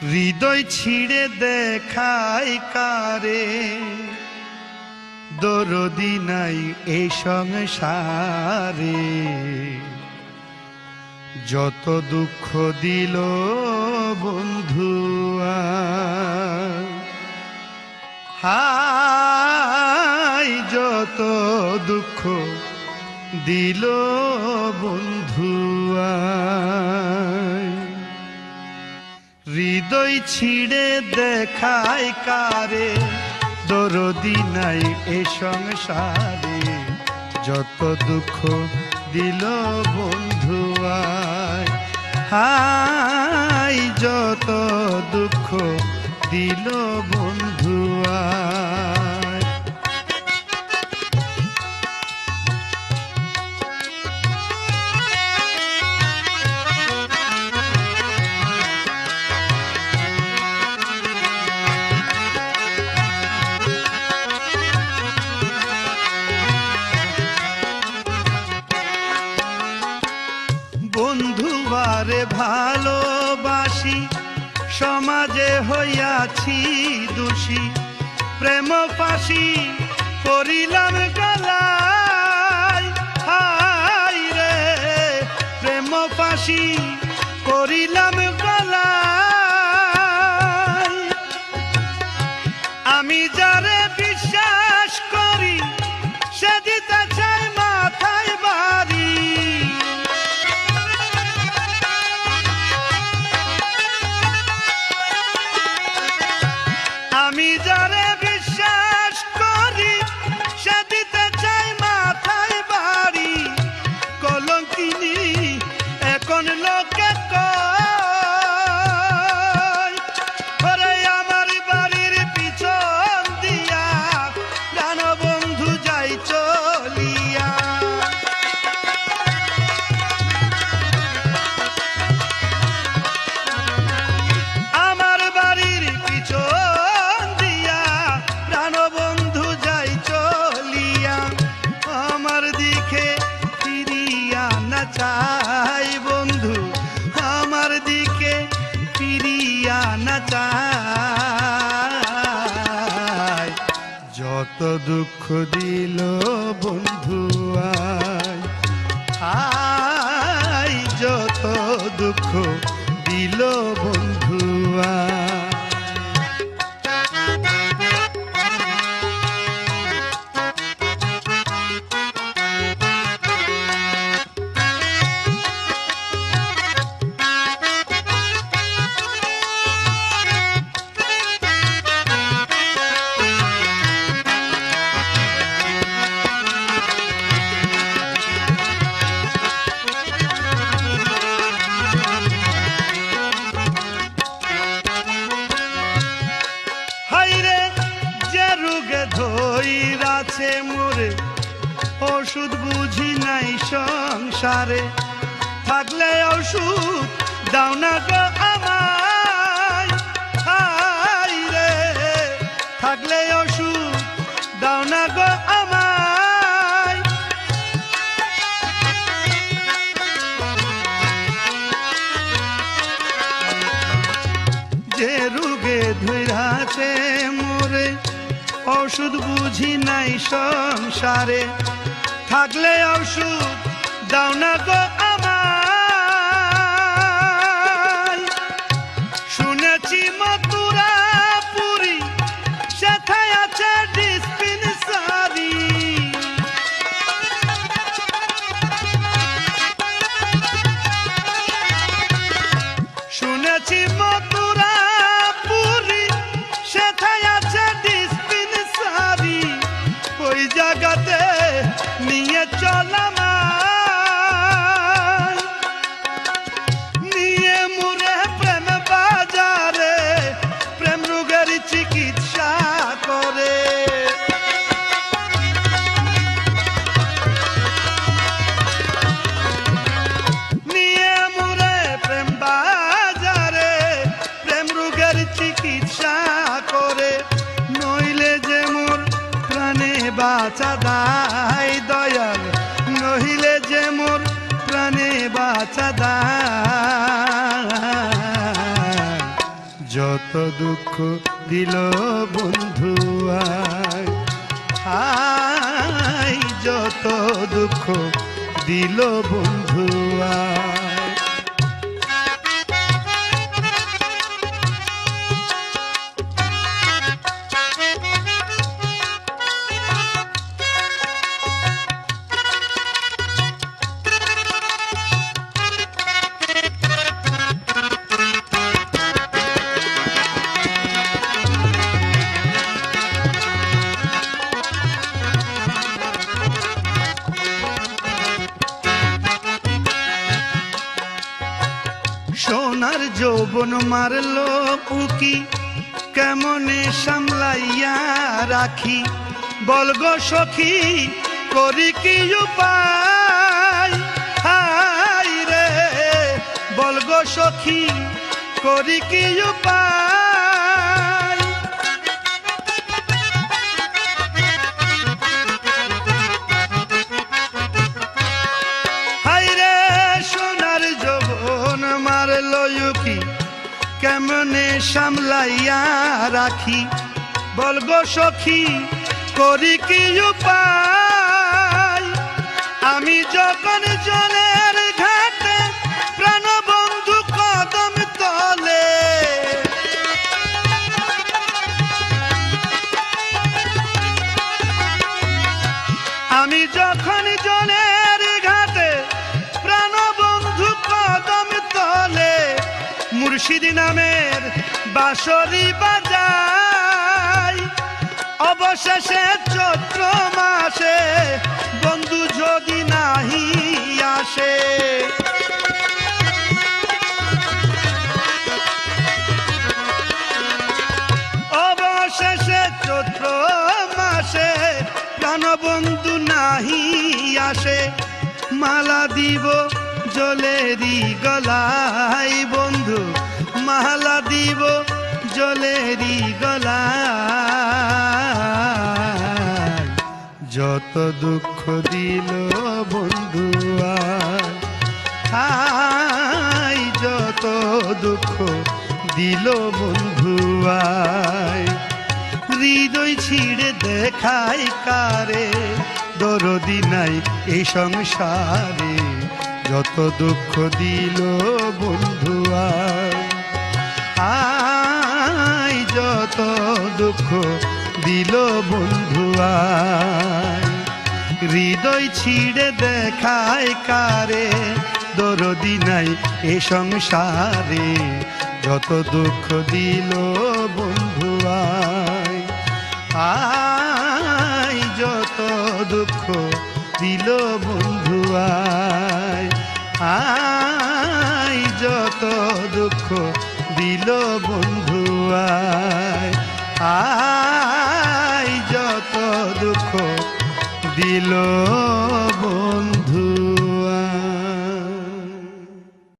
হৃদয় ছিঁড়ে দেখায় কারে, দরদি নাই এই সংসারে। যত দুঃখ দিল বন্ধুয়া, হাই যত দুঃখ দিল বন্ধুয়া। হৃদয় ছিঁড়ে দেখায় কারে, দরদি নাই এ সংসারে। যত দুঃখ দিল বন্ধুয়ায়, হাই যত দুঃখ দিল বন্ধুয়ায়। বন্ধুবারে ভালোবাসি, সমাজে হইয়াছি দোষী। প্রেম ফাঁসি করিলাম গলায়, হাই রে প্রেম ফাঁসি করিলাম গলায়। আমি যারে বিশ্বাস করি, সে দিতে চাই মাথায় বাড়ি। আমি যারে বিশ্বাস করি, সে দিতে চাই মাথায় বাড়ি। কলঙ্কিনী এখন লোকে কয়, ওরে আমার বাড়ির পিছন দিয়া প্রাণবন্ধু যাই চলিয়া। আমার বাড়ির পিছন দিয়া প্রাণবন্ধু যাই চলিয়া। আমার দিকে ফিরিয়া না চাই বন্ধু, আমার দিকে ফিরিয়া না চাই। যত দুঃখ দিল বন্ধুয়ায়, হাই যত দুঃখ দিল বন্ধুয়ায়। ধইরাছে মোরে ওষুধ বুঝি নাই সংসারে। থাকলে ওষুধ দাও না গো আমায়, হাই রে থাকলে ওষুধ দাও না গো আমায়। যে রোগে ধইরাছে মোরে ওষুধ বুঝি নাই সংসারে। থাকলে ওষুধ দাও না গো আমায়। শুনেছি মথুরা পুরী, সেথায় আছে ডিসপেন্সারি। শুনেছি মথুরা পুরী, সেথায় আছে ডিসপেন্সারি। ওই জায়গাতে নিয়ে চল আমায়, নিয়ে মুরে প্রেম বাজারে প্রেম রোগের চিকিৎসা করে। নিয়ে মুরে প্রেম বাজারে প্রেম রোগের চিকিৎসা করে। নইলে যে মোর প্রাণে বাঁচা দায় দয়াল, নহিলে যে মোর প্রাণে বাঁচা দায়। যত দুঃখ দিল বন্ধু আয়, আয় যত দুঃখ দিল বন্ধু আয়। সোনার যৌবন মারলো উকি, কেমনে সামলাইয়া রাখি, বলগো সখী করি কি উপায়, হায় রে বলগো সখী করি কি উপায়। হায় রে সোনার যৌবন মারলো উকি, কেমনে সামলাইয়া রাখি, বলগো সখী করি কি উপায়। আমি যখন জলের ঘাটে প্রাণবন্ধু কদম তলে, আমি যখন জলের ঘাটে প্রাণবন্ধু কদম তলে, মুর্শিদ নামের বাঁশরি বাজাই। অবশেষে চৈত্র মাসে বন্ধু যদি নাহি আসে, অবশেষে চৈত্র মাসে প্রাণবন্ধু নাহি আসে, মালা দিব জলেরি গলায় বন্ধু, মালা দিব জলেরি গলায়। যত দুঃখ দিল বন্ধু আয়, আয় যত দুঃখ দিল বন্ধু আয়। হৃদয় ছিঁড়ে দেখাই কারে, দরদি নাই এই সংসারে, যত দুঃখ দিল বন্ধু আয়, আয় যত দুঃখ দিল বন্ধু আয়। হৃদয় ছিঁড়ে দেখায় কারে, দরদি নাই এ সংসারে, যত দুঃখ দিল বন্ধু আয়, আয় যত দুঃখ দিল বন্ধু আয়, আয় যত দুঃখ দিল বন্ধু আয়, আয় যত দুঃখ দিল বন্ধু।